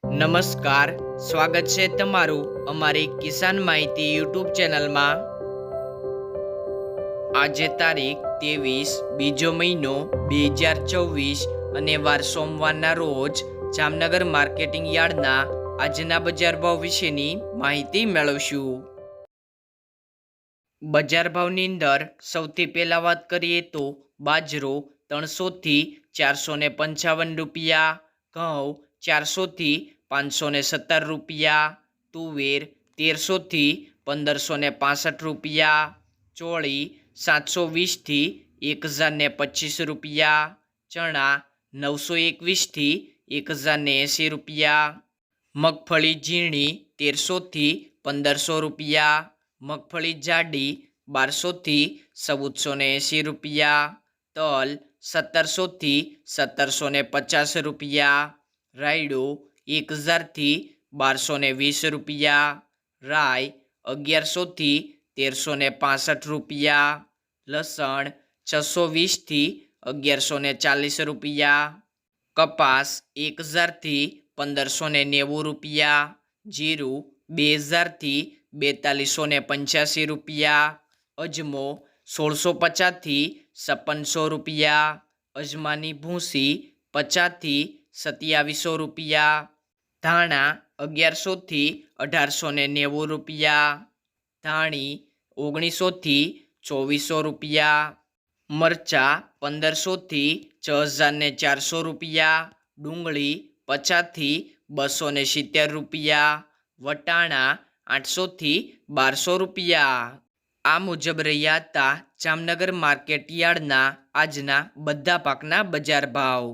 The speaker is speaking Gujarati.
નમસ્કાર, સ્વાગત છે તમારું અમારી કિસાન માહિતી યુટ્યુબ ચેનલમાં। આજે તારીખ 23 બીજો મહિનો 2024 અને વાર સોમવારના રોજ જામનગર માર્કેટિંગ યાર્ડના આજના બજાર ભાવ વિશેની માહિતી મેળવશું। બજાર ભાવની અંદર સૌથી પહેલા વાત કરીએ તો બાજરો 300 થી 455 રૂપિયા, ઘઉં 400 થી 517 રૂપિયા, તુવેર 1300 થી 1565 રૂપિયા, ચોળી 720 થી 1025 રૂપિયા, ચણા 921 થી 1080 રૂપિયા, મગફળી ઝીણી 1300 થી 1500 રૂપિયા, મગફળી જાડી 1200 થી 1480 રૂપિયા, તલ 1700 થી 1750 રૂપિયા, રાયડો 1000 થી 1220 રૂપિયા, રાઈ 1100 થી 1365 રૂપિયા, લસણ 620 થી 1140 રૂપિયા, કપાસ 1000 થી 1590 રૂપિયા, જીરું 2000 થી 4285 રૂપિયા, અજમો 1650 થી 5600 રૂપિયા, અજમાની ભૂસી 50 થી 2700 રૂપિયા, ધાણા 1100 થી 1890 રૂપિયા, ધાણી 1900 થી 2400 રૂપિયા, મરચાં 1500 થી 6400 રૂપિયા, ડુંગળી 50 થી 270 રૂપિયા, વટાણા 800 થી 1200 રૂપિયા। આ મુજબ રહ્યા હતા જામનગર માર્કેટ યાર્ડના આજના બધા પાકના બજાર ભાવ।